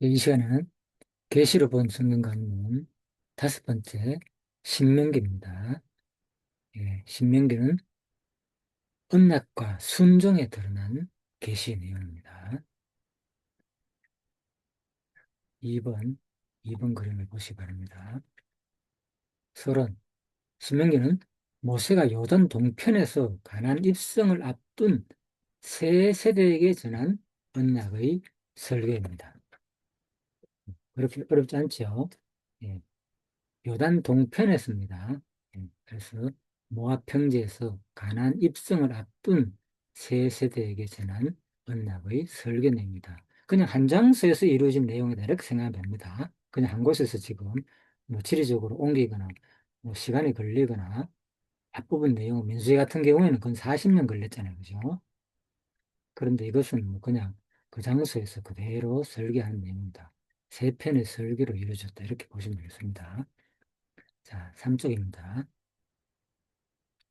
이 시간에는 계시로 본 성경 강론 다섯 번째 신명기입니다. 신명기는 언약과 순종에 드러난 계시의 내용입니다. 2번, 2번 그림을 보시기 바랍니다. 서론, 신명기는 모세가 요단 동편에서 가나안 입성을 앞둔 새 세대에게 전한 언약의 설계입니다. 그렇게 어렵지 않죠? 예. 요단 동편에서입니다. 그래서 모압 평지에서 가나안 입성을 앞둔 세 세대에게 전한 언약의 설계내입니다. 그냥 한 장소에서 이루어진 내용이다 이렇게 생각하면 됩니다. 그냥 한 곳에서 지금 뭐 지리적으로 옮기거나 뭐 시간이 걸리거나 앞부분 내용 민수기 같은 경우에는 그건 40년 걸렸잖아요, 그죠? 그런데 이것은 뭐 그냥 그 장소에서 그대로 설계한 내용이다. 세 편의 설계로 이루어졌다 이렇게 보시면 되겠습니다. 자, 3쪽입니다.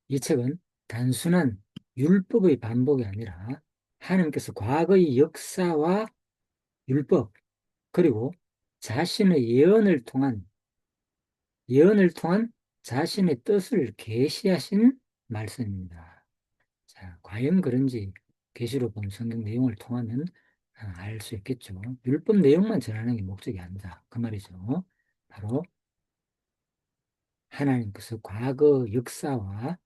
이 책은 단순한 율법의 반복이 아니라 하나님께서 과거의 역사와 율법, 그리고 자신의 예언을 통한 자신의 뜻을 계시하신 말씀입니다. 자, 과연 그런지 계시록 본 성경 내용을 통하면 알 수 있겠죠. 율법 내용만 전하는 게 목적이 아니다. 그 말이죠. 바로 하나님께서 과거 역사와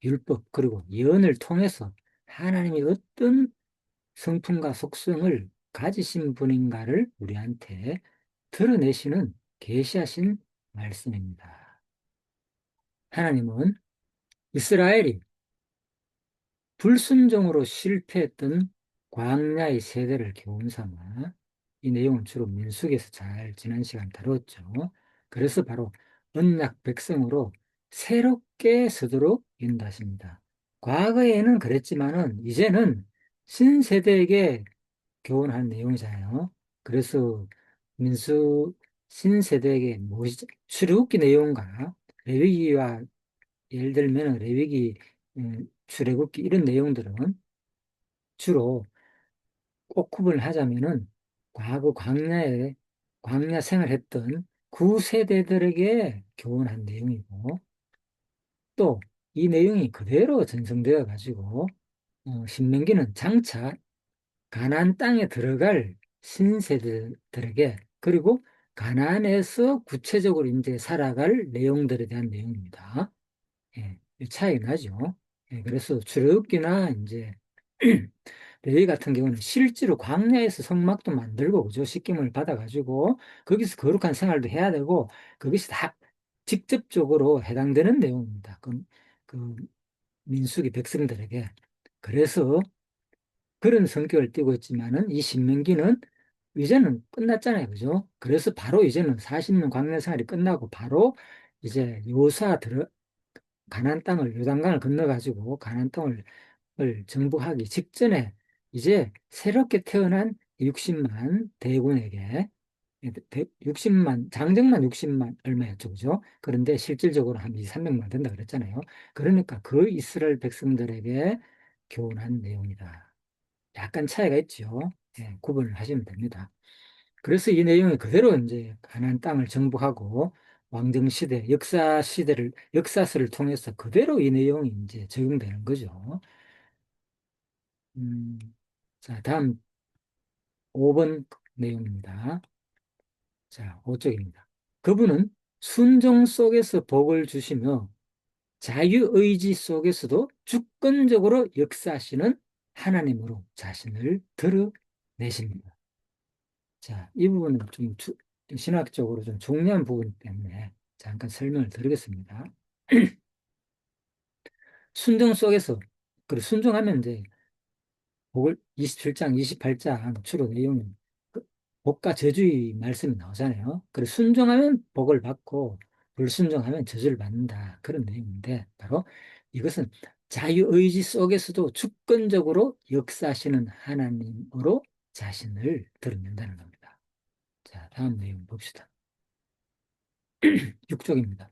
율법 그리고 예언을 통해서 하나님이 어떤 성품과 속성을 가지신 분인가를 우리한테 드러내시는 계시하신 말씀입니다. 하나님은 이스라엘이 불순종으로 실패했던 광야의 세대를 교훈 삼아 이 내용은 주로 민수기에서 잘 지난 시간 다뤘죠. 그래서 바로 언약 백성으로 새롭게 서도록 인도하십니다. 과거에는 그랬지만은 이제는 신세대에게 교훈하는 내용이잖아요. 그래서 민수 신세대에게 무엇이 출애굽기 내용과 레위기와 예를 들면 레위기, 출애굽기 이런 내용들은 주로 꼭 구분하자면은 과거 광야 생활했던 구세대들에게 교훈한 내용이고 또 이 내용이 그대로 전승되어 가지고 신명기는 장차 가나안 땅에 들어갈 신세대들에게 그리고 가나안에서 구체적으로 이제 살아갈 내용들에 대한 내용입니다. 예, 차이가 나죠. 예, 그래서 출애굽기나 이제 레위 같은 경우는 실제로 광야에서 성막도 만들고 그죠? 십계명을 받아가지고 거기서 거룩한 생활도 해야 되고 그것이 다 직접적으로 해당되는 내용입니다. 그 민수기 백성들에게. 그래서 그런 성격을 띠고 있지만은 이 신명기는 이제는 끝났잖아요. 그죠? 그래서 바로 이제는 40년 광야 생활이 끝나고 바로 이제 가나안 땅을 요단강을 건너가지고 가나안 땅을 정복하기 직전에 이제 새롭게 태어난 60만 대군에게 60만 장정만 60만 얼마였죠, 그죠? 그런데 실질적으로 한 2, 300만 된다 그랬잖아요. 그러니까 그 이스라엘 백성들에게 교훈한 내용이다. 약간 차이가 있죠. 예, 구분을 하시면 됩니다. 그래서 이 내용이 그대로 이제 가나안 땅을 정복하고 왕정 시대, 역사서를 통해서 그대로 이 내용이 이제 적용되는 거죠. 음, 자, 다음 5번 내용입니다. 자, 5쪽입니다. 그분은 순종 속에서 복을 주시며 자유의지 속에서도 주권적으로 역사하시는 하나님으로 자신을 드러내십니다. 자, 이 부분은 신학적으로 좀 중요한 부분 때문에 잠깐 설명을 드리겠습니다. 순종 속에서, 그리고 순종하면 이제 복을 27장, 28장 주로 내용이 그 복과 저주의 말씀이 나오잖아요. 그래서 순종하면 복을 받고 불순종하면 저주를 받는다. 그런 내용인데 바로 이것은 자유의지 속에서도 주권적으로 역사하시는 하나님으로 자신을 드러낸다는 겁니다. 자, 다음 내용 봅시다. 6쪽입니다.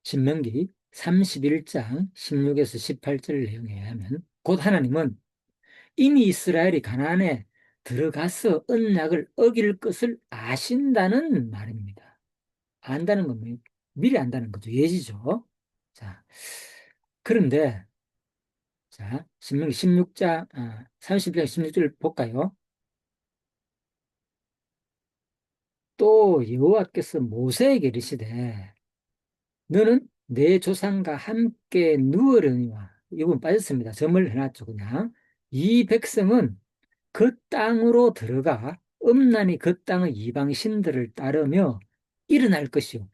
신명기 31장 16에서 18절 내용에 의하면 곧 하나님은 이미 이스라엘이 가나안에 들어가서 언약을 어길 것을 아신다는 말입니다. 안다는 건 미리 안다는 거죠. 예지죠. 자, 그런데 자, 신명기 16장, 30장 16절 볼까요? 또 여호와께서 모세에게 이르시되 너는 내 조상과 함께 누우려니와 이건 빠졌습니다. 점을 해놨죠. 그냥 이 백성은 그 땅으로 들어가 음란히 그 땅의 이방 신들을 따르며 일어날 것이요.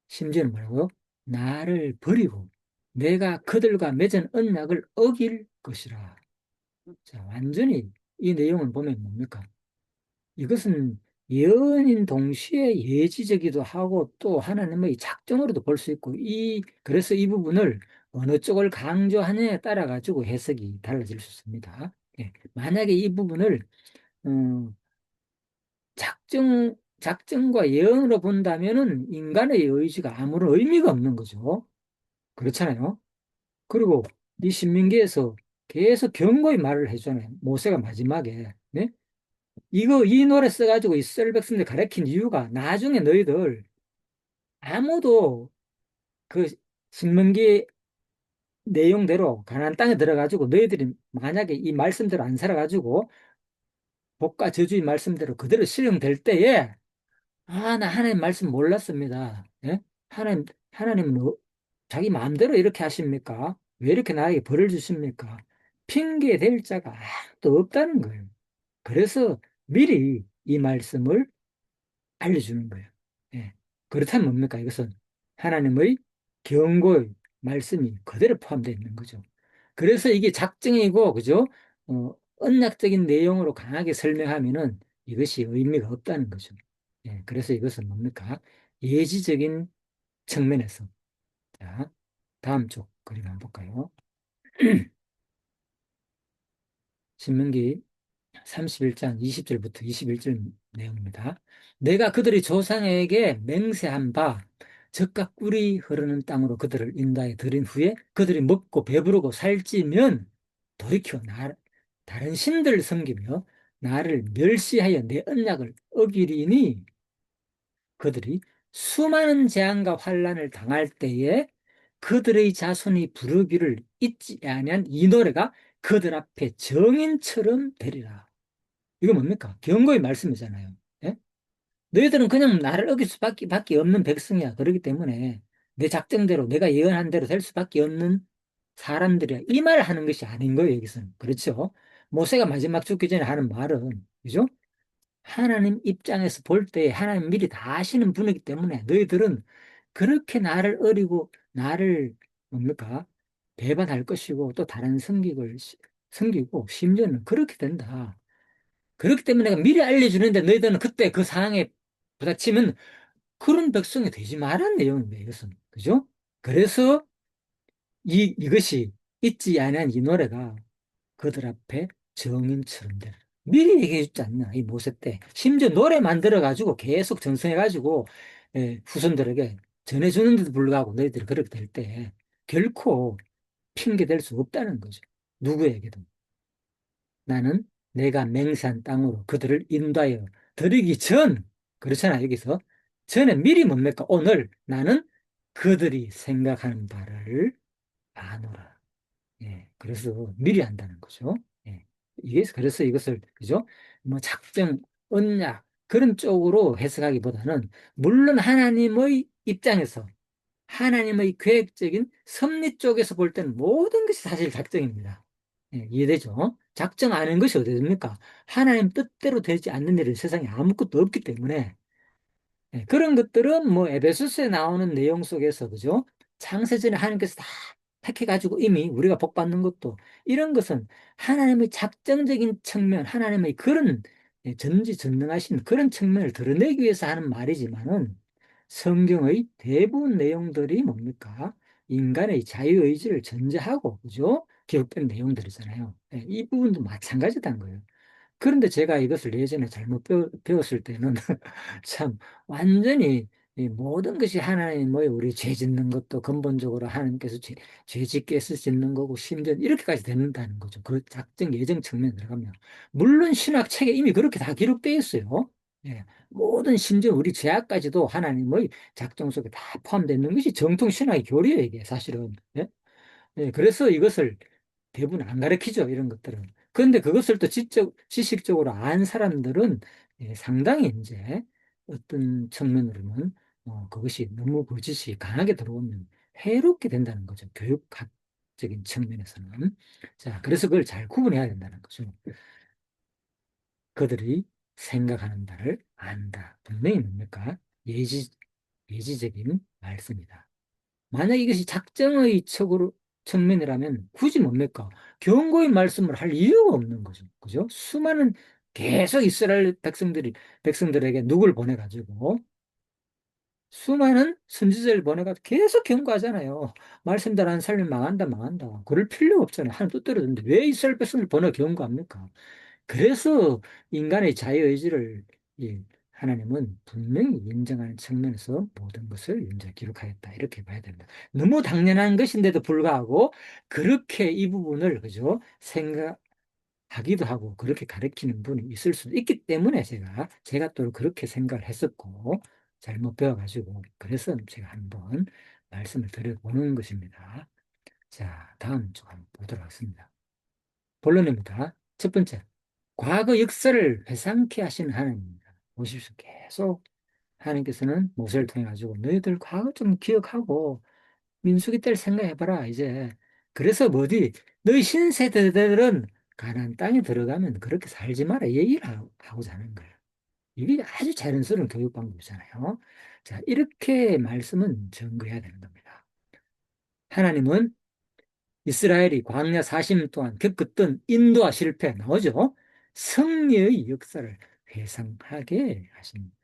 심지어는 뭐라고요? 나를 버리고 내가 그들과 맺은 언약을 어길 것이라. 자, 완전히 이 내용을 보면 뭡니까? 이것은 예언인 동시에 예지적이기도 하고 또 하나님의 작정으로도 볼 수 있고 그래서 이 부분을 어느 쪽을 강조하느냐에 따라 가지고 해석이 달라질 수 있습니다. 예, 만약에 이 부분을 어, 작정과 예언으로 본다면은 인간의 의지가 아무런 의미가 없는 거죠. 그렇잖아요. 그리고 이 신명기에서 계속 경고의 말을 해주잖아요. 모세가 마지막에. 네? 이 노래 써가지고 이스라엘 백성들 가르친 이유가 나중에 너희들 아무도 그 신명기 내용대로 가나안 땅에 들어가지고 너희들이 만약에 이 말씀대로 안 살아가지고 복과 저주의 말씀대로 그대로 실행될 때에 나 하나님 말씀 몰랐습니다. 예? 하나님은 자기 마음대로 이렇게 하십니까? 왜 이렇게 나에게 벌을 주십니까? 핑계 댈 자가 아무도 없다는 거예요. 그래서 미리 이 말씀을 알려주는 거예요. 예. 그렇다면 뭡니까? 이것은 하나님의 경고의 말씀이 그대로 포함되어 있는 거죠. 그래서 이게 작정이고, 그죠? 언약적인 내용으로 강하게 설명하면은 이것이 의미가 없다는 거죠. 예. 그래서 이것은 뭡니까? 예지적인 측면에서. 자, 다음 쪽 그림 한번 볼까요? 신명기 31장 20절부터 21절 내용입니다. 내가 그들의 조상에게 맹세한 바 적과 꿀이 흐르는 땅으로 그들을 인도하여 들인 후에 그들이 먹고 배부르고 살찌면 돌이켜 다른 신들을 섬기며 나를 멸시하여 내 언약을 어기리니 그들이 수많은 재앙과 환난을 당할 때에 그들의 자손이 부르기를 잊지 아니한 이 노래가 그들 앞에 정인처럼 되리라. 이거 뭡니까? 경고의 말씀이잖아요. 예? 너희들은 그냥 나를 어길 수밖에 없는 백성이야. 그렇기 때문에 내 작정대로 내가 예언한 대로 될 수밖에 없는 사람들이야. 이 말을 하는 것이 아닌 거예요, 여기서는. 그렇죠? 모세가 마지막 죽기 전에 하는 말은, 그죠? 하나님 입장에서 볼 때 하나님 미리 다 아시는 분이기 때문에 너희들은 그렇게 나를 어리고 나를 뭡니까? 배반할 것이고 또 다른 섬기고 심지어는 그렇게 된다. 그렇기 때문에 내가 미리 알려주는데 너희들은 그때 그 상황에 부닥치면 그런 백성이 되지 말라는 내용입니다. 이것은. 그죠? 그래서 이것이 잊지 아니한 이 노래가 그들 앞에 정인처럼 되라. 미리 얘기해 주지 않나, 이 모세 때. 심지어 노래 만들어가지고 계속 전송해가지고 후손들에게 전해주는데도 불구하고 너희들이 그렇게 될 때 결코 핑계 댈 수 없다는 거죠. 누구에게도. 나는 내가 맹세한 땅으로 그들을 인도하여 드리기 그렇잖아, 여기서. 전에 미리 뭡니까? 오늘 나는 그들이 생각하는 바를 아노라. 예, 그래서 미리 한다는 거죠. 예. 그래서 이것을, 그죠? 뭐 작정, 언약, 그런 쪽으로 해석하기보다는, 물론 하나님의 입장에서, 하나님의 계획적인 섭리 쪽에서 볼 때는 모든 것이 사실 작정입니다. 예, 이해되죠? 작정 안 하는 것이 어디 됩니까? 하나님 뜻대로 되지 않는 일은 세상에 아무것도 없기 때문에, 예, 그런 것들은 뭐 에베소서에 나오는 내용 속에서 그죠? 창세전에 하나님께서 다 택해가지고 이미 우리가 복 받는 것도 이런 것은 하나님의 작정적인 측면, 하나님의 그런 전지전능하신 그런 측면을 드러내기 위해서 하는 말이지만은 성경의 대부분 내용들이 뭡니까? 인간의 자유의지를 전제하고 그죠? 기록된 내용들이잖아요. 예, 이 부분도 마찬가지다는 거예요. 그런데 제가 이것을 예전에 잘못 배웠을 때는 참 완전히 이 모든 것이 하나님의 우리 죄 짓는 것도 근본적으로 하나님께서 죄 짓게 해서 짓는 거고 심지어 이렇게까지 된다는 거죠. 그 작정 예정 측면에 들어가면. 물론 신학 책에 이미 그렇게 다 기록되어 있어요. 예. 모든 심지어 우리 죄악까지도 하나님의 작정 속에 다 포함되어 있는 것이 정통 신학의 교리예요, 이게 사실은. 예? 예, 그래서 이것을 대부분 안 가르치죠, 이런 것들은. 그런데 그것을 또 지식적으로 안 사람들은 예, 상당히 이제 어떤 측면으로는 그것이 너무 거짓이 강하게 들어오면 해롭게 된다는 거죠. 교육학적인 측면에서는. 자, 그래서 그걸 잘 구분해야 된다는 거죠. 그들이 생각하는 바를 안다. 분명히 뭡니까? 예지적인 말씀이다. 만약 이것이 작정의 측면이라면 굳이 뭡니까? 경고의 말씀을 할 이유가 없는 거죠. 그죠? 수많은 계속 이스라엘 백성들에게 누굴 보내가지고 수많은 선지자를 보내가지고 계속 경고하잖아요. 말씀대로 안 살면 망한다, 망한다. 그럴 필요 없잖아요. 하나님 뜻대로는데 왜 이스라엘 백성을 보내 경고합니까? 그래서 인간의 자유의지를 이 하나님은 분명히 인정하는 측면에서 모든 것을 이제 기록하였다. 이렇게 봐야 됩니다. 너무 당연한 것인데도 불구하고 그렇게 이 부분을 그죠? 생각하기도 하고 그렇게 가르치는 분이 있을 수도 있기 때문에 제가 또 그렇게 생각을 했었고 잘못 배워가지고 그래서 제가 한번 말씀을 드려보는 것입니다. 자, 다음 쪽 한번 보도록 하겠습니다. 본론입니다. 첫 번째. 과거 역사를 회상케 하시는 하나님입니다. 보십시오. 계속 하나님께서는 모세를 통해 가지고 너희들 과거 좀 기억하고 민수기 때를 생각해봐라 이제. 그래서 뭐지? 너희 신세대들은 가나안 땅에 들어가면 그렇게 살지 마라 얘기를 하고자 하는 거예요. 이게 아주 자연스러운 교육 방법이잖아요. 자, 이렇게 말씀은 증거해야 되는 겁니다. 하나님은 이스라엘이 광야 40년 동안 겪었던 인도와 실패 나오죠? 승리의 역사를 회상하게 하십니다.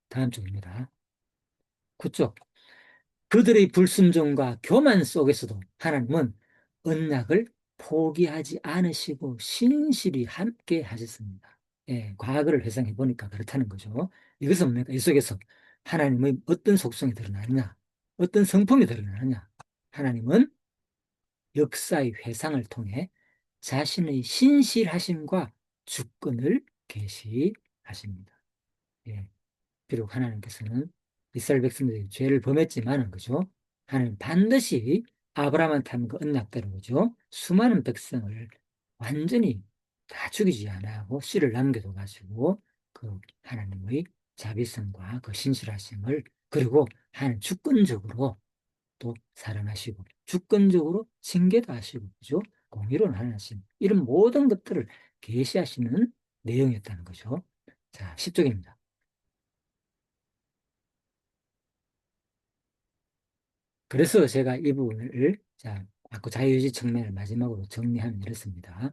다음 쪽입니다. 9쪽. 그들의 불순종과 교만 속에서도 하나님은 언약을 포기하지 않으시고 신실히 함께 하셨습니다. 예, 과거를 회상해 보니까 그렇다는 거죠. 이것은 뭡니까? 이 속에서 하나님의 어떤 속성이 드러나느냐? 어떤 성품이 드러나느냐? 하나님은 역사의 회상을 통해 자신의 신실하심과 주권을 계시하십니다. 예, 비록 하나님께서는 이스라엘 백성들이 죄를 범했지만은 그죠? 하나님 반드시 아브라함한테 한 그 언약대로 그죠? 수많은 백성을 완전히 다 죽이지 않고 씨를 남겨둬 가지고 그 하나님의 자비성과 그 신실하심을 그리고 하나님 주권적으로 또 사랑하시고 주권적으로 징계도 하시고 그죠? 공의로운 하나님 이런 모든 것들을 계시하시는 내용이었다는 거죠. 자, 10쪽입니다. 그래서 제가 이 부분을 자, 아까 자유의지 측면을 마지막으로 정리하면 이렇습니다.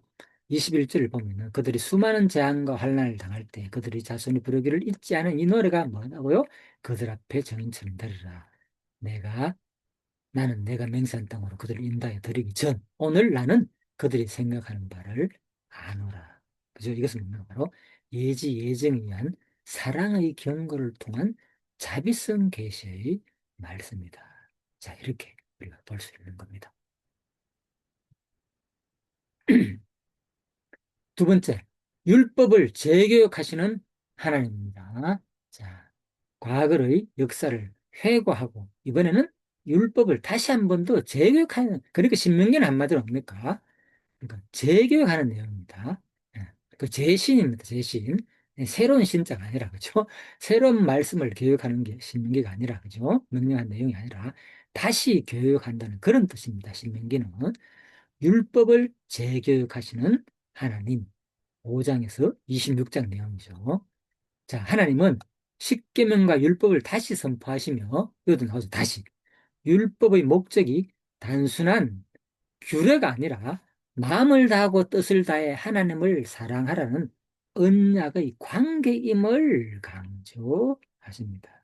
21절을 보면은 그들이 수많은 재앙과 환난을 당할 때 그들이 자손이 부르기를 잊지 않은 이 노래가 뭐냐고요? 그들 앞에 정인처럼 들으라. 내가 나는 내가 맹세한 땅으로 그들을 인도하여 드리기 전 오늘 나는 그들이 생각하는 바를 아노라. 그죠? 이것은 뭐냐 바로 예정에 의한 사랑의 경고를 통한 자비성 계시의 말씀이다. 자, 이렇게 우리가 볼 수 있는 겁니다. 두 번째, 율법을 재교육하시는 하나님입니다. 자, 과거의 역사를 회고하고 이번에는 율법을 다시 한 번 더 재교육하는 그러니까 신명기는 한마디로 뭡니까? 그러니까 재교육하는 내용입니다. 예, 그 재신입니다. 재신. 예, 새로운 신자가 아니라 그죠? 새로운 말씀을 교육하는 게 신명기가 아니라 그죠? 명령한 내용이 아니라 다시 교육한다는 그런 뜻입니다. 신명기는 율법을 재교육하시는 하나님 5장에서 26장 내용이죠. 자, 하나님은 십계명과 율법을 다시 선포하시며 이것도 나오죠. 다시 율법의 목적이 단순한 규례가 아니라 마음을 다하고 뜻을 다해 하나님을 사랑하라는 언약의 관계임을 강조하십니다.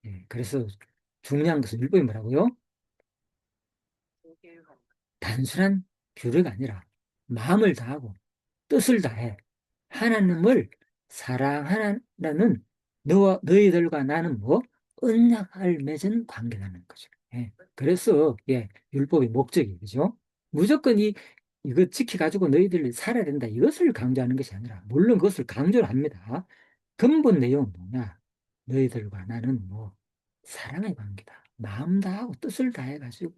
예, 그래서 중요한 것은 율법이 뭐라고요? 단순한 규례가 아니라 마음을 다하고 뜻을 다해 하나님을 사랑하라는 너희들과 나는 뭐 언약을 맺은 관계라는 거죠. 예. 그래서 예, 율법의 목적이 그죠? 무조건 이거 지켜가지고 너희들이 살아야 된다. 이것을 강조하는 것이 아니라 물론 그것을 강조를 합니다. 근본 내용은 뭐냐? 너희들과 나는 뭐 사랑의 관계다. 마음 다하고 뜻을 다해가지고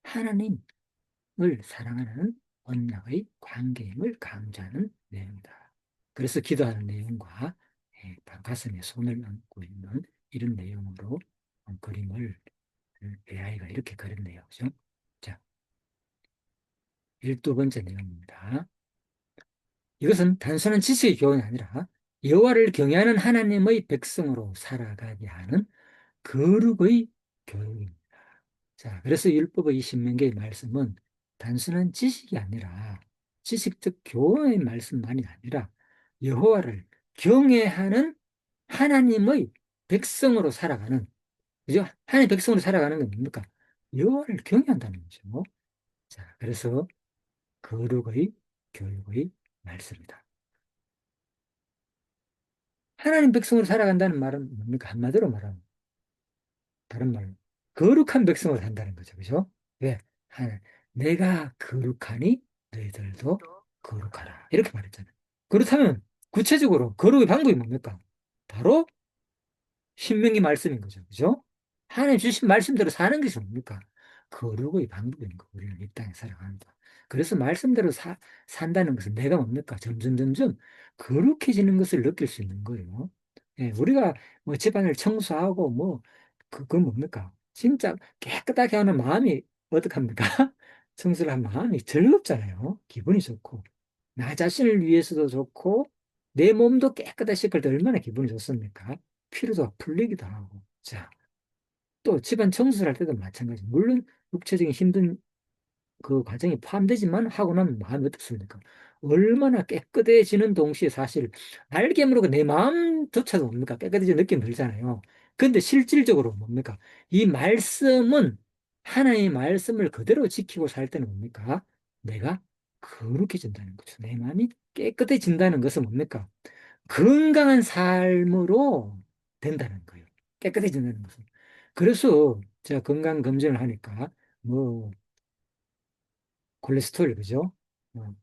하나님을 사랑하는 언약의 관계임을 강조하는 내용이다. 그래서 기도하는 내용과 가슴에 손을 얹고 있는 이런 내용으로 그림을 AI가 이렇게 그렸네요. 그죠? 자, 12번째 내용입니다. 이것은 단순한 지식의 교훈이 아니라 여호와를 경외하는 하나님의 백성으로 살아가게 하는 거룩의 교육입니다. 자, 그래서 율법의 이 신명기의 말씀은 단순한 지식이 아니라 지식적 교훈의 말씀만이 아니라 여호와를 경외하는 하나님의 백성으로 살아가는 그죠? 하나님의 백성으로 살아가는 건 뭡니까? 여호와를 경외한다는 거죠. 자, 그래서 거룩의 교육의 말씀이다. 하나님 백성으로 살아간다는 말은 뭡니까? 한마디로 말하면 다른 말로 거룩한 백성으로 산다는 거죠. 그죠? 왜? 내가 거룩하니 너희들도 거룩하라. 이렇게 말했잖아요. 그렇다면 구체적으로 거룩의 방법이 뭡니까? 바로 신명기 말씀인 거죠. 그죠? 하나님 주신 말씀대로 사는 것이 뭡니까? 거룩의 방법인 거. 우리는 이 땅에 살아간다. 그래서 말씀대로 산다는 것은 내가 뭡니까? 점점 거룩해지는 것을 느낄 수 있는 거예요. 예, 우리가 뭐 집안을 청소하고 뭐, 그건 뭡니까? 진짜 깨끗하게 하는 마음이 어떡합니까? 청소를 한 마음이 즐겁잖아요. 기분이 좋고. 나 자신을 위해서도 좋고, 내 몸도 깨끗하게 씻을 때 얼마나 기분이 좋습니까? 피로도 풀리기도 하고. 자, 또 집안 청소를 할 때도 마찬가지. 물론 육체적인 힘든 그 과정이 포함되지만 하고 나면 마음이 어떻습니까? 얼마나 깨끗해지는 동시에 사실 알게 모르고 내 마음조차도 뭡니까? 깨끗해지는 느낌 들잖아요. 근데 실질적으로 뭡니까? 이 말씀은 하나님의 말씀을 그대로 지키고 살 때는 뭡니까? 내가 거룩해진다는 거죠. 내 마음이 깨끗해진다는 것은 뭡니까? 건강한 삶으로 된다는 거예요. 깨끗해진다는 것은. 그래서 제가 건강 검진을 하니까 뭐 콜레스테롤 그죠? 어,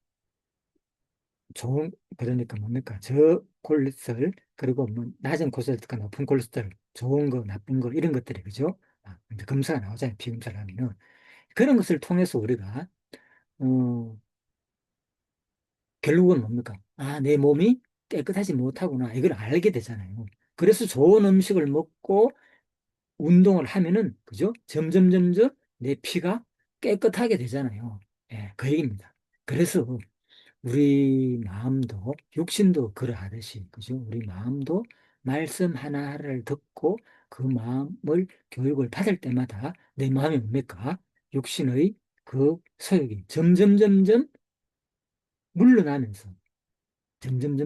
좋은 그러니까 뭡니까? 저콜레스테롤 그리고 뭐 낮은 콜레스테롤, 높은 콜레스테롤, 좋은 거, 나쁜 거 이런 것들이 그죠? 이제 검사가 나오잖아요. 피검사를 하면은 그런 것을 통해서 우리가 어, 결국은 뭡니까? 내 몸이 깨끗하지 못하구나 이걸 알게 되잖아요. 그래서 좋은 음식을 먹고 운동을 하면은 그죠? 점점 내 피가 깨끗하게 되잖아요. 예, 그 얘기입니다. 그래서 우리 마음도 육신도 그러하듯이 그죠? 우리 마음도 말씀 하나를 듣고 그 마음을 교육을 받을 때마다 내 마음이 뭡니까? 육신의 그 소욕이 점점 물러나면서 점점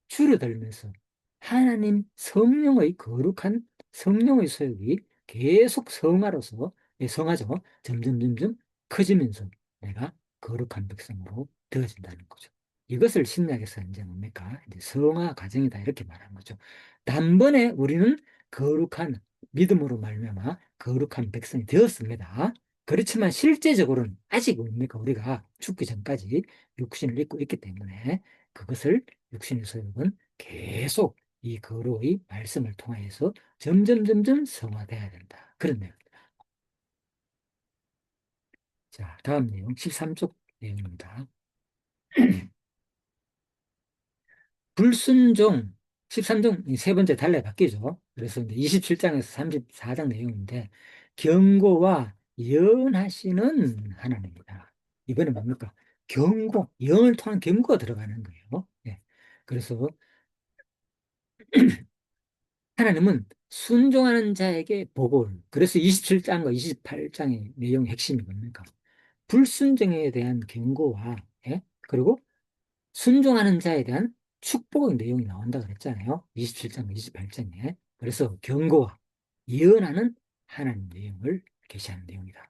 줄어들면서 하나님 성령의 거룩한 성령의 소욕이 계속 성화로서 성화죠. 점점 커지면서 내가 거룩한 백성으로 되어진다는 거죠. 이것을 신약에서 이제 뭡니까? 이제 성화 과정이다 이렇게 말하는 거죠. 단번에 우리는 거룩한 믿음으로 말미암아 거룩한 백성이 되었습니다. 그렇지만 실제적으로는 아직 뭡니까? 우리가 죽기 전까지 육신을 입고 있기 때문에 그것을 육신의 소욕은 계속 이 거룩의 말씀을 통해서 점점 성화돼야 된다. 그런 내용. 자, 다음 내용 13쪽 내용입니다. 불순종 13종 세 번째 달라에 바뀌죠. 그래서 이제 27장에서 34장 내용인데 경고와 예언하시는 하나님이다. 이번에 뭡니까? 경고, 예언을 통한 경고가 들어가는 거예요. 예. 그래서 하나님은 순종하는 자에게 복을. 그래서 27장과 28장의 내용의 핵심이 뭡니까? 불순종에 대한 경고와, 예? 그리고 순종하는 자에 대한 축복의 내용이 나온다 그랬잖아요. 27장, 28장에. 그래서 경고와 예언하는 하나님 내용을 계시하는 내용이다.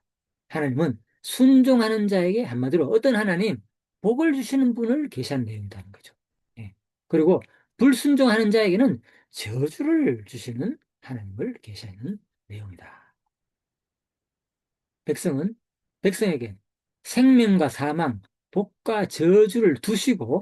하나님은 순종하는 자에게 한마디로 어떤 하나님, 복을 주시는 분을 계시하는 내용이라는 거죠. 예. 그리고 불순종하는 자에게는 저주를 주시는 하나님을 계시하는 내용이다. 백성은 백성에게 생명과 사망, 복과 저주를 두시고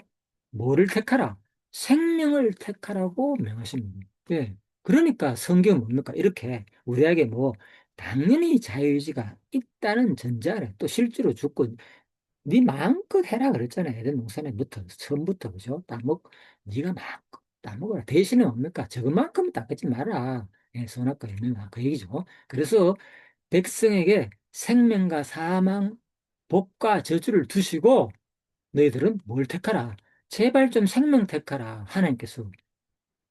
뭐를 택하라? 생명을 택하라고 명하십니다. 예. 그러니까 성경은 뭡니까? 이렇게 우리에게 뭐 당연히 자유의지가 있다는 전제하에 또 실제로 죽고 네 마음껏 해라 그랬잖아요. 에덴 동산에부터 처음부터 그죠? 네가 마음껏 따먹어라. 대신에 뭡니까? 저것만큼은 닦지 마라. 예, 선악과 유명한 그 얘기죠. 그래서 백성에게 생명과 사망, 복과 저주를 두시고 너희들은 뭘 택하라? 제발 좀 생명 택하라. 하나님께서.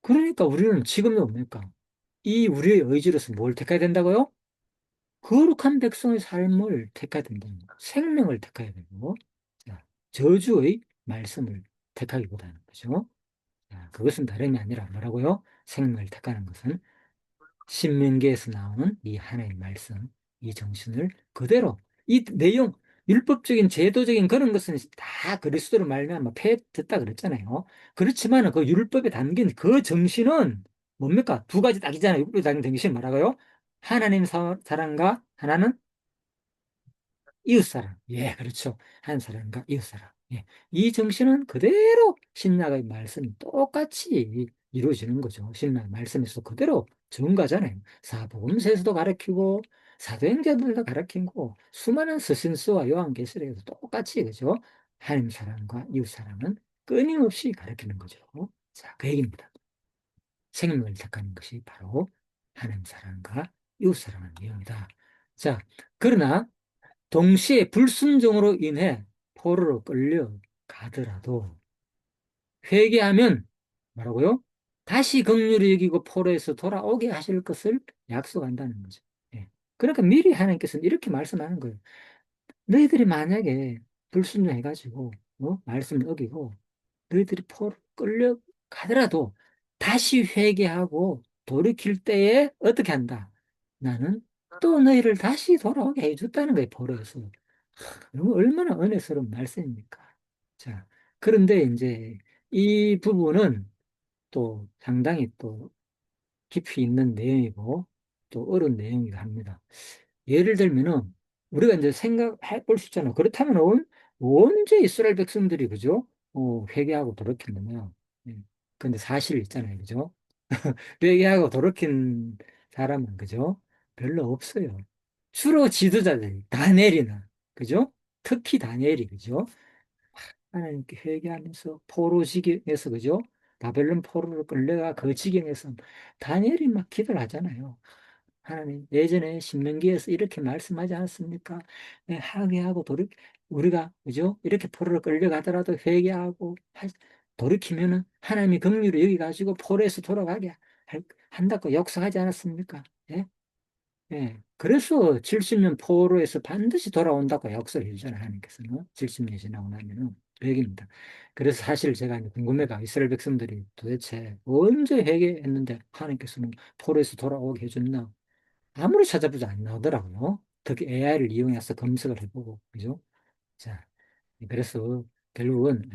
그러니까 우리는 지금도 뭡니까? 이 우리의 의지로서 뭘 택해야 된다고요? 거룩한 백성의 삶을 택해야 된다는 거. 생명을 택해야 되고, 자, 저주의 말씀을 택하기보다는 거죠. 자, 그것은 다름이 아니라 뭐라고요? 생명을 택하는 것은 신명기에서 나오는 이 하나의 말씀, 이 정신을 그대로 이 내용, 율법적인 제도적인 그런 것은 다 그리스도로 말미암아 폐했다 그랬잖아요. 그렇지만 그 율법에 담긴 그 정신은 뭡니까? 두 가지 딱이잖아요. 율법에 담긴 정신 뭐라고요? 하나님 사랑과 하나는 이웃사랑. 예, 그렇죠. 한 사람과 이웃사랑. 예. 이 정신은 그대로 신약의 말씀이 똑같이 이루어지는 거죠. 신약 말씀에서 그대로 증가잖아요. 사복음서에서도 가르치고, 사도행전들도 가르치고, 수많은 서신서와 요한계시록에서 똑같이, 그죠? 하나님 사랑과 이웃사랑은 끊임없이 가르치는 거죠. 자, 그 얘기입니다. 생명을 택하는 것이 바로 하나님 사랑과 이웃사랑의 내용이다. 자, 그러나 동시에 불순종으로 인해 포로로 끌려가더라도 회개하면 뭐라고요? 다시 긍휼히 여기고 포로에서 돌아오게 하실 것을 약속한다는 거죠. 예. 그러니까 미리 하나님께서는 이렇게 말씀하는 거예요. 너희들이 만약에 불순종해가지고 말씀을 어기고 너희들이 포로 끌려가더라도 다시 회개하고 돌이킬 때에 어떻게 한다? 나는 또 너희를 다시 돌아오게 해줬다는 거예요, 포로에서. 너무 얼마나 은혜스러운 말씀입니까? 자, 그런데 이제 이 부분은 또 상당히 또 깊이 있는 내용이고 또 어려운 내용이기도 합니다. 예를 들면은 우리가 이제 생각해 볼 수 있잖아요. 그렇다면 언제 이스라엘 백성들이 그죠? 회개하고 돌이켰느냐? 예. 근데 사실 있잖아요. 그죠? 회개하고 돌이킨 사람은 그죠? 별로 없어요. 주로 지도자들이 다니엘이나 그죠? 특히 다니엘이 그죠? 하나님께 회개하면서 포로 지경에서 그죠? 바벨론 포로로 끌려가 그 지경에서 다니엘이 막 기도를 하잖아요. 하나님 예전에 신명기에서 이렇게 말씀하지 않았습니까? 네, 항해하고 우리가 그죠? 이렇게 포로로 끌려가더라도 회개하고 돌이키면은 하나님이 긍휼히 여기 가지고 포로에서 돌아가게 한다고 역사하지 않았습니까? 예? 예. 그래서 70년 포로에서 반드시 돌아온다고 약속을 해주잖아요, 하나님께서는. 70년이 지나고 나면은. 그 얘기입니다. 그래서 사실 제가 이제 궁금해가 이스라엘 백성들이 도대체 언제 회개했는데 하나님께서는 포로에서 돌아오게 해줬나? 아무리 찾아보지 안 나오더라고요. 특히 AI를 이용해서 검색을 해보고, 그죠? 자, 그래서 결국은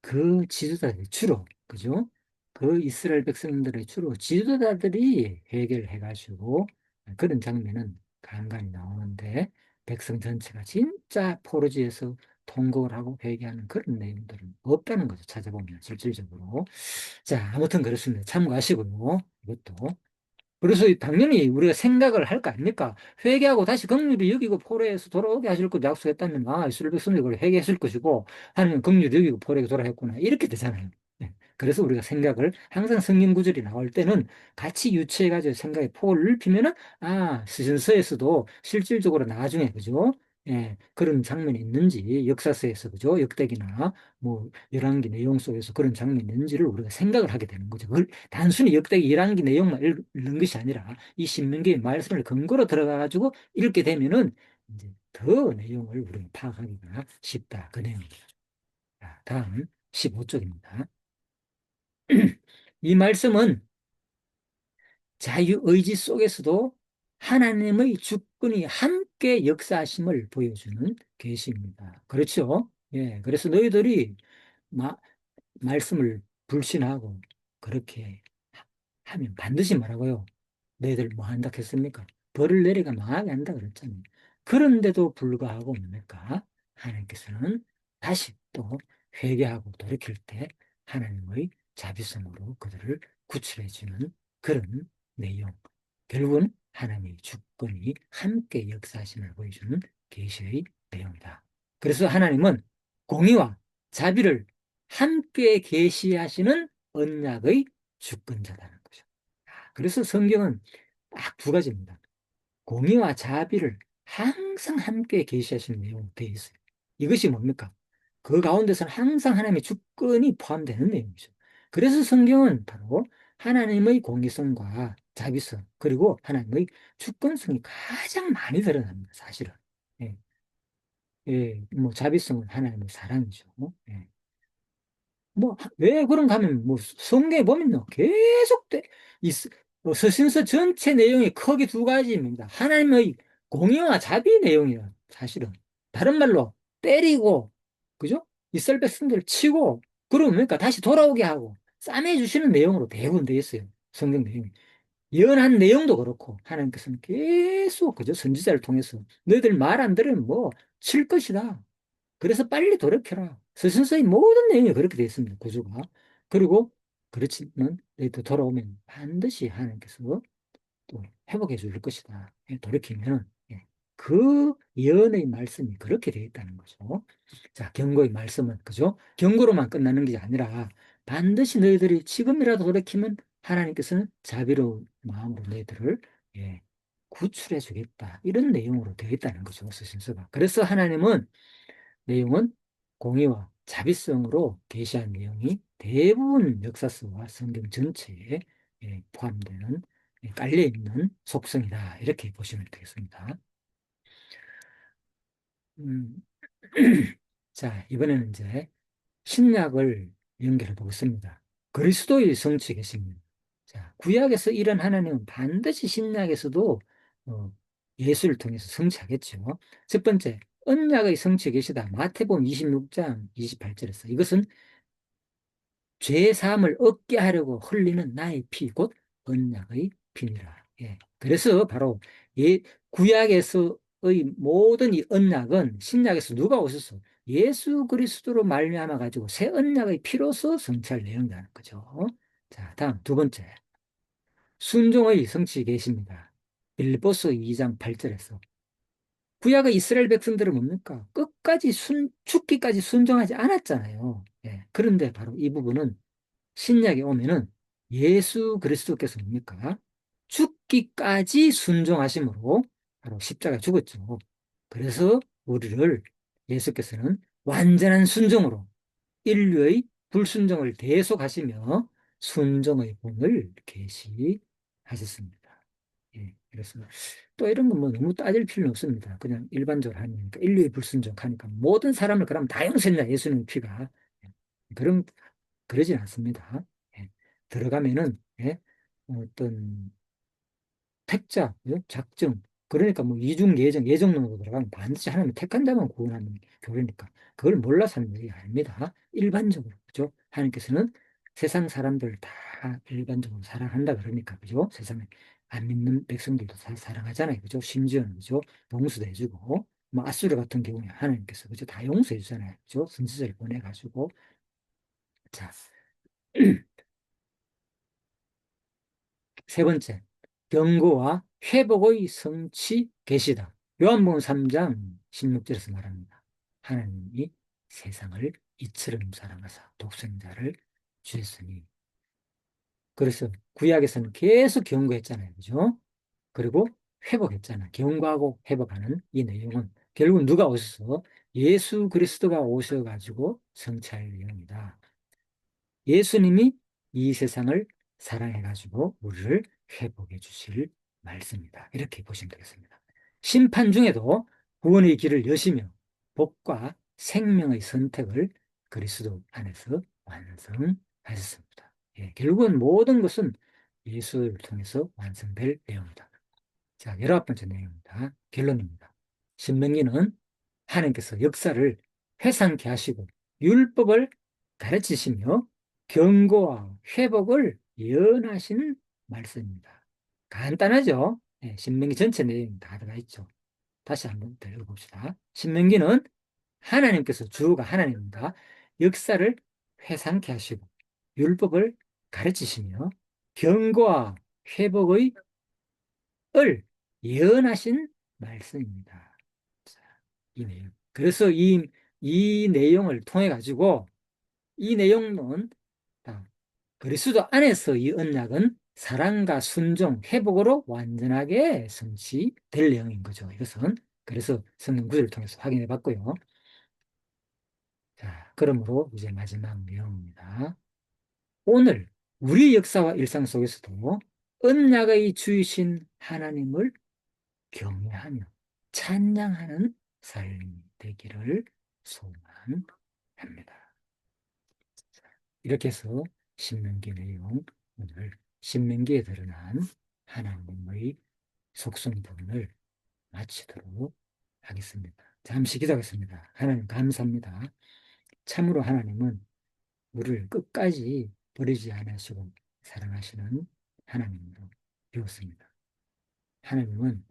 그 지도자들이 주로 그죠? 그 이스라엘 백성들의 주로 지도자들이 회개를 해가지고 그런 장면은 간간히 나오는데 백성 전체가 진짜 포로지에서 통곡을 하고 회개하는 그런 내용들은 없다는 거죠. 찾아보면 실질적으로. 자, 아무튼 그렇습니다. 참고하시고요. 이것도. 그래서 당연히 우리가 생각을 할 거 아닙니까? 회개하고 다시 긍휼히 여기고 포로에서 돌아오게 하실 것 약속했다면, 이스라엘 백성들이 그걸 회개했을 것이고, 하나님은 긍휼히 여기고 포로에서 돌아왔구나. 이렇게 되잖아요. 네. 그래서 우리가 생각을, 항상 성경 구절이 나올 때는 같이 유추해가지고 생각의 폭을 넓히면은, 서신서에서도 실질적으로 나중에, 그죠? 예, 그런 장면이 있는지, 역사서에서, 그죠? 역대기나, 뭐, 열왕기 내용 속에서 그런 장면이 있는지를 우리가 생각을 하게 되는 거죠. 단순히 역대기 1학기 내용만 읽는 것이 아니라 이 신명기의 말씀을 근거로 들어가가지고 읽게 되면은 이제 더 내용을 우리가 파악하기가 쉽다. 그 내용입니다. 자, 다음 15쪽입니다. 이 말씀은 자유의지 속에서도 하나님의 주권이 함께 역사하심을 보여주는 계시입니다. 그렇죠? 예, 그래서 너희들이 마, 말씀을 불신하고 그렇게 하면 반드시 뭐라고요? 너희들 뭐 한다 했습니까? 벌을 내리가 망하게 한다 그랬잖아요. 그런데도 불구하고 뭡니까? 하나님께서는 다시 또 회개하고 돌이킬 때 하나님의 자비성으로 그들을 구출해 주는 그런 내용. 결국은 하나님의 주권이 함께 역사하심을 보여주는 계시의 내용이다. 그래서 하나님은 공의와 자비를 함께 계시하시는 언약의 주권자라는 거죠. 그래서 성경은 딱 두 가지입니다. 공의와 자비를 항상 함께 계시하시는 내용으로 되어 있어요. 이것이 뭡니까? 그 가운데서는 항상 하나님의 주권이 포함되는 내용이죠. 그래서 성경은 바로 하나님의 공의성과 자비성, 그리고 하나님의 주권성이 가장 많이 드러납니다, 사실은. 예, 예, 뭐, 자비성은 하나님의 사랑이죠. 예. 뭐, 왜 그런가 하면, 뭐, 성경에 보면요, 계속 서신서 전체 내용이 크게 두 가지입니다. 하나님의 공의와 자비 내용이에요, 사실은. 다른 말로, 때리고, 그죠? 이스라엘 백성들을 치고, 그러니까 다시 돌아오게 하고, 싸매주시는 내용으로 대부분 되어 있어요. 성경 내용이. 예언한 내용도 그렇고, 하나님께서는 계속, 그죠? 선지자를 통해서, 너희들 말 안 들으면 뭐, 칠 것이다. 그래서 빨리 돌이켜라. 서신서의 모든 내용이 그렇게 되어 있습니다. 구조가. 그리고 그렇지만 또 돌아오면 반드시 하나님께서 또 회복해 줄 것이다. 예, 돌이키면은 예, 그 예언의 말씀이 그렇게 되어 있다는 거죠. 자, 경고의 말씀은 그죠? 경고로만 끝나는 게 아니라 반드시 너희들이 지금이라도 돌이키면 하나님께서는 자비로운 마음으로 너희들을 예, 구출해 주겠다. 이런 내용으로 되어 있다는 거죠. 서신서가. 그래서 하나님은 내용은 공의와 자비성으로 계시한 내용이 대부분 역사서와 성경 전체에 포함되는 깔려있는 속성이다. 이렇게 보시면 되겠습니다. 음, 자, 이번에는 이제 신약을 연결해 보겠습니다. 그리스도의 성취 계십니다. 자, 구약에서 이런 하나님은 반드시 신약에서도 어, 예수를 통해서 성취하겠죠. 첫 번째, 언약의 성취 계시다. 마태복음 26장 28절에서 이것은 죄 사함을 얻게 하려고 흘리는 나의 피, 곧 언약의 피니라. 예. 그래서 바로 구약에서의 모든 이 언약은 신약에서 누가 오셨어? 예수 그리스도로 말미암아 가지고 새 언약의 피로서 성취할 내용이라는 거죠. 자, 다음 두 번째. 순종의 성취 계십니다. 빌립보서 2장 8절에서 구약의 이스라엘 백성들은 뭡니까? 끝까지 죽기까지 순종하지 않았잖아요. 예. 그런데 바로 이 부분은 신약에 오면은 예수 그리스도께서 뭡니까? 죽기까지 순종하심으로 바로 십자가 죽었죠. 그래서 우리를 예수께서는 완전한 순종으로 인류의 불순종을 대속하시며 순종의 본을 계시하셨습니다. 예, 그래서 또 이런 건 뭐 너무 따질 필요는 없습니다. 그냥 일반적으로 하니까 인류의 불순종하니까 모든 사람을 그럼 다 용서했냐 예수님 피가 예, 그런 그러진 않습니다. 예, 들어가면은 예, 어떤 택자, 예, 작정 그러니까 뭐 이중 예정론으로 들어가면 반드시 하나님 택한 자만 구원하는 교회니까 그걸 몰라서 하는 얘기 아닙니다. 일반적으로 그죠? 하나님께서는 세상 사람들 다 일반적으로 사랑한다 그러니까 그죠? 세상에 안 믿는 백성들도 다 사랑하잖아요. 그죠? 심지어는 그죠? 용서도 해주고 뭐 아수르 같은 경우에 하나님께서 그죠? 다 용서해 주잖아요. 그죠? 선지자를 보내가지고 자 세 번째, 경고와 회복의 성취 계시다. 요한복음 3장 16절에서 말합니다. 하나님이 세상을 이처럼 사랑하사 독생자를 주셨으니. 그래서 구약에서는 계속 경고했잖아요. 그죠? 그리고 회복했잖아요. 경고하고 회복하는 이 내용은 결국 누가 오셔서 예수 그리스도가 오셔가지고 성취할 내용이다. 예수님이 이 세상을 사랑해가지고 우리를 회복해 주실 말씀이다. 이렇게 보시면 되겠습니다. 심판 중에도 구원의 길을 여시며 복과 생명의 선택을 그리스도 안에서 완성하셨습니다. 예, 결국은 모든 것은 예수를 통해서 완성될 내용이다. 자, 19번째 내용입니다. 결론입니다. 신명기는 하나님께서 역사를 회상케 하시고 율법을 가르치시며 경고와 회복을 예언하시는 말씀입니다. 간단하죠? 네, 신명기 전체 내용 다 들어가 있죠. 다시 한번 더 읽어봅시다. 신명기는 하나님께서 주가 하나님입니다. 역사를 회상케 하시고 율법을 가르치시며 경고와 회복의 을 예언하신 말씀입니다. 자, 이 내용. 그래서 이 내용을 통해 가지고 이 내용은 그리스도 안에서 이 언약은 사랑과 순종, 회복으로 완전하게 성취될 내용인 거죠. 이것은 그래서 성경 구절을 통해서 확인해 봤고요. 자, 그러므로 이제 마지막 내용입니다. 오늘 우리 역사와 일상 속에서도 언약의 주이신 하나님을 경외하며 찬양하는 삶이 되기를 소망합니다. 이렇게 해서 신명기 내용, 오늘 신명기에 드러난 하나님의 속성 부분을 마치도록 하겠습니다. 잠시 기도하겠습니다. 하나님 감사합니다. 참으로 하나님은 우리를 끝까지 버리지 않으시고 사랑하시는 하나님으로 배웠습니다. 하나님은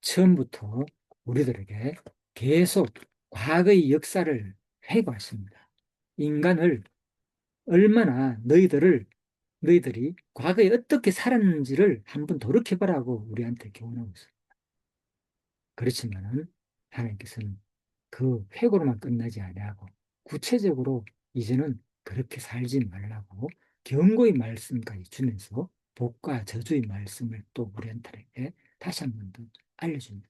처음부터 우리들에게 계속 과거의 역사를 회고하십니다. 인간을 얼마나 너희들이 과거에 어떻게 살았는지를 한번 돌이켜보라고 우리한테 교훈하고 있습니다. 그렇지만은 하나님께서는 그 회고로만 끝나지 아니하고 구체적으로 이제는 그렇게 살지 말라고 경고의 말씀까지 주면서 복과 저주의 말씀을 또 우리한테 다시 한 번 더 알려줍니다.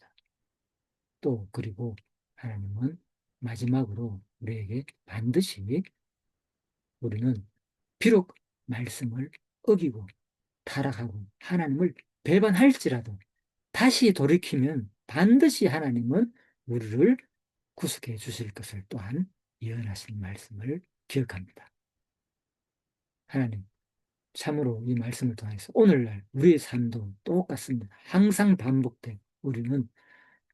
또 그리고 하나님은 마지막으로 우리에게 반드시 우리는 비록 말씀을 어기고 타락하고 하나님을 배반할지라도 다시 돌이키면 반드시 하나님은 우리를 구속해 주실 것을 또한 예언하신 말씀을 기억합니다. 하나님, 참으로 이 말씀을 통해서 오늘날 우리의 삶도 똑같습니다. 항상 반복돼 우리는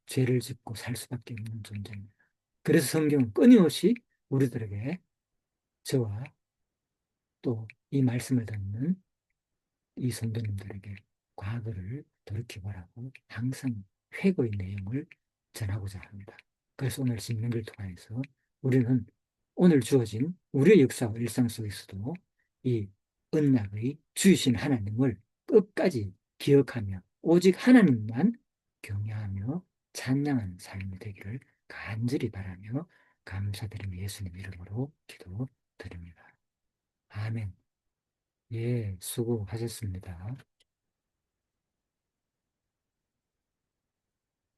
죄를 짓고 살 수밖에 없는 존재입니다. 그래서 성경은 끊임없이 우리들에게 저와 또 이 말씀을 듣는 이 성도님들에게 과거를 돌이켜보라고 항상 회고의 내용을 전하고자 합니다. 그래서 오늘 신명기를 통해서 우리는 오늘 주어진 우리의 역사와 일상 속에서도 이 언약의 주이신 하나님을 끝까지 기억하며 오직 하나님만 경외하며 찬양하는 삶이 되기를 간절히 바라며 감사드리며 예수님 이름으로 기도드립니다. 아멘. 예, 수고하셨습니다.